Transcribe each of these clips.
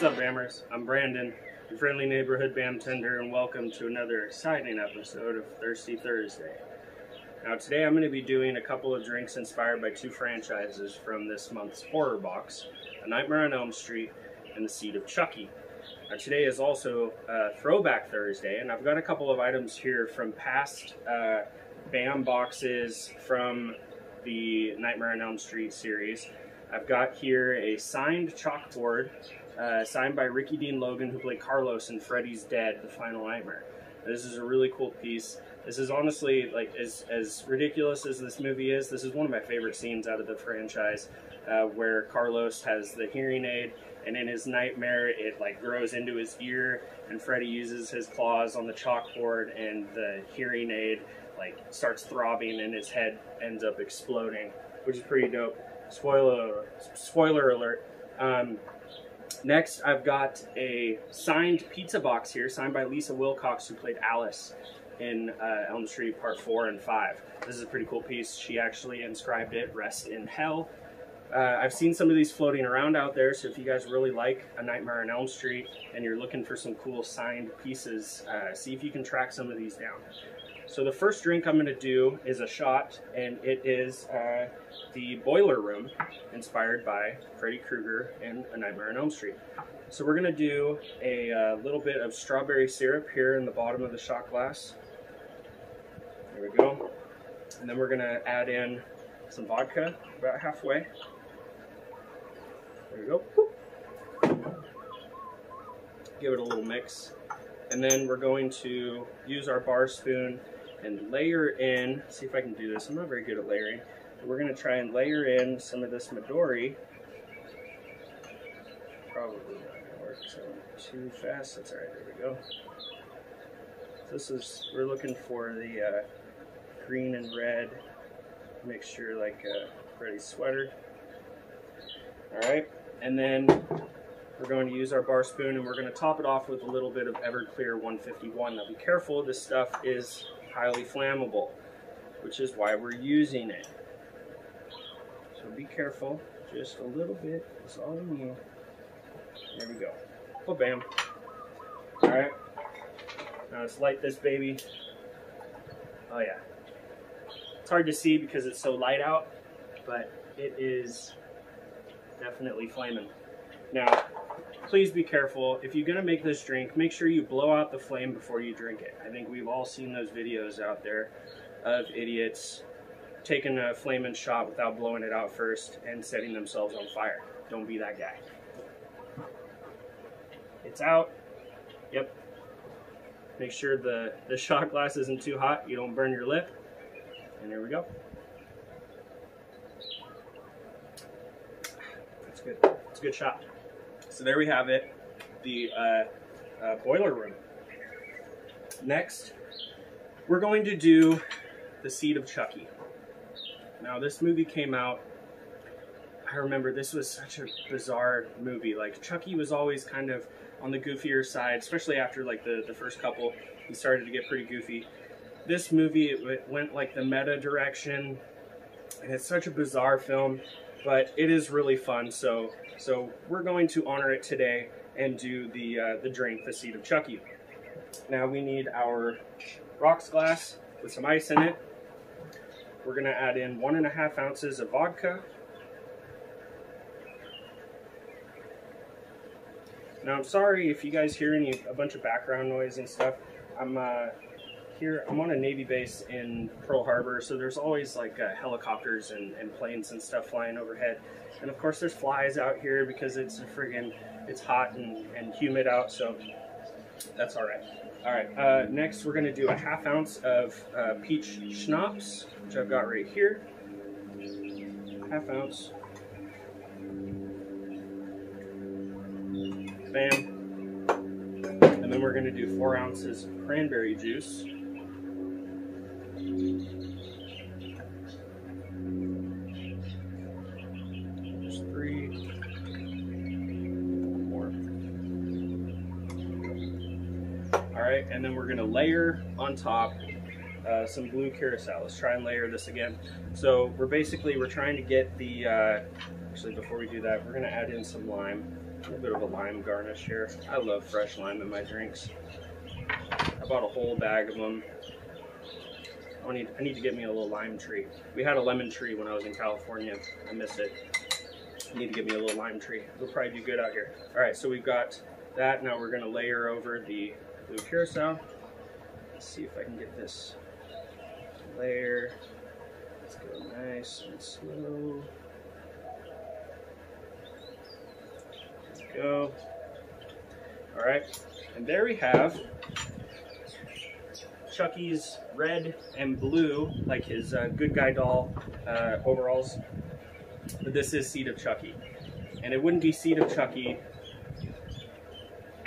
What's up, Bammers? I'm Brandon, your friendly neighborhood BAMTender, and welcome to another exciting episode of Thirsty Thursday. Now today I'm going to be doing a couple of drinks inspired by two franchises from this month's horror box, A Nightmare on Elm Street and The Seed of Chucky. Now today is also Throwback Thursday, and I've got a couple of items here from past BAM boxes from the Nightmare on Elm Street series. I've got here a signed chalkboard, signed by Ricky Dean Logan, who played Carlos in Freddy's Dead, The Final Nightmare. This is a really cool piece. This is honestly, like, as ridiculous as this movie is, this is one of my favorite scenes out of the franchise, where Carlos has the hearing aid, and in his nightmare, it, like, grows into his ear, and Freddy uses his claws on the chalkboard, and the hearing aid, like, starts throbbing, and his head ends up exploding, which is pretty dope. Spoiler alert. Next, I've got a signed pizza box here, signed by Lisa Wilcox, who played Alice in Elm Street Part 4 and 5. This is a pretty cool piece. She actually inscribed it, "Rest in Hell." I've seen some of these floating around out there, so if you guys really like A Nightmare on Elm Street and you're looking for some cool signed pieces, see if you can track some of these down. So the first drink I'm going to do is a shot, and it is the Boiler Room, inspired by Freddy Krueger in A Nightmare on Elm Street. So we're going to do a little bit of strawberry syrup here in the bottom of the shot glass. There we go. And then we're going to add in some vodka, about halfway. There we go. Give it a little mix. And then we're going to use our bar spoon and layer in, see if I can do this, I'm not very good at layering, but we're going to try and layer in some of this Midori. Probably not going to work so too fast, that's alright, there we go. This is, we're looking for the green and red mixture, like Freddy's sweater. Alright, and then we're going to use our bar spoon, and we're going to top it off with a little bit of Everclear 151. Now be careful, this stuff is highly flammable, which is why we're using it. So be careful, just a little bit is all we need. There we go. Oh, bam. Alright, now let's light this baby. Oh yeah. It's hard to see because it's so light out, but it is definitely flaming. Now, please be careful. If you're going to make this drink, make sure you blow out the flame before you drink it. I think we've all seen those videos out there of idiots taking a flaming shot without blowing it out first and setting themselves on fire. Don't be that guy. It's out. Yep. Make sure the shot glass isn't too hot. You don't burn your lip. And there we go. That's good. It's a good shot. So there we have it, the Boiler Room. Next, we're going to do The Seed of Chucky. Now this movie came out, I remember this was such a bizarre movie. Like, Chucky was always kind of on the goofier side, especially after like the first couple, he started to get pretty goofy. This movie, it went like the meta direction, and it's such a bizarre film, but it is really fun, so we're going to honor it today and do the drink, The Seed of Chucky. Now we need our rocks glass with some ice in it. We're going to add in 1.5 ounces of vodka. Now I'm sorry if you guys hear a bunch of background noise and stuff. I'm on a Navy base in Pearl Harbor, so there's always like helicopters and planes and stuff flying overhead. And of course there's flies out here because it's hot and humid out, so that's alright. Alright, next we're going to do a 1/2 ounce of peach schnapps, which I've got right here. 1/2 ounce. Bam. And then we're going to do 4 ounces of cranberry juice. Alright, and then we're going to layer on top some blue curacao. Let's try and layer this again. So we're trying to get the, actually before we do that, we're going to add in some lime. little bit of a lime garnish here. I love fresh lime in my drinks. I bought a whole bag of them. I need to get me a little lime tree. We had a lemon tree when I was in California. I miss it. I need to get me a little lime tree. It'll probably do good out here. All right, so we've got that. Now we're gonna layer over the blue curacao. Let's see if I can get this layer. Let's go nice and slow. There we go. All right, and there we have Chucky's red and blue, like his good guy doll overalls. But this is Seed of Chucky. And it wouldn't be Seed of Chucky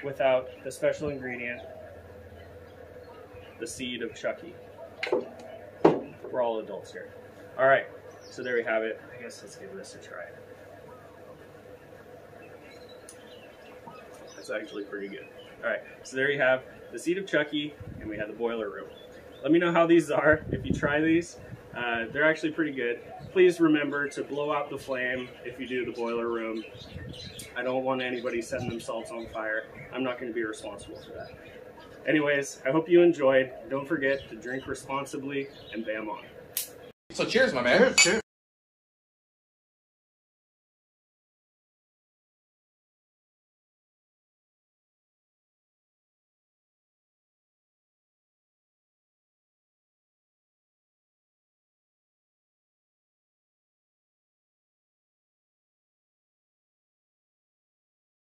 without the special ingredient, the Seed of Chucky. We're all adults here. All right, so there we have it. I guess let's give this a try. That's actually pretty good. All right, so there you have the Seed of Chucky, and we have the boiler room. Let me know how these are if you try these. They're actually pretty good. Please remember to blow out the flame if you do the boiler room. I don't want anybody setting themselves on fire. I'm not going to be responsible for that. Anyways, I hope you enjoyed. Don't forget to drink responsibly and bam on. So cheers, my man. Cheers.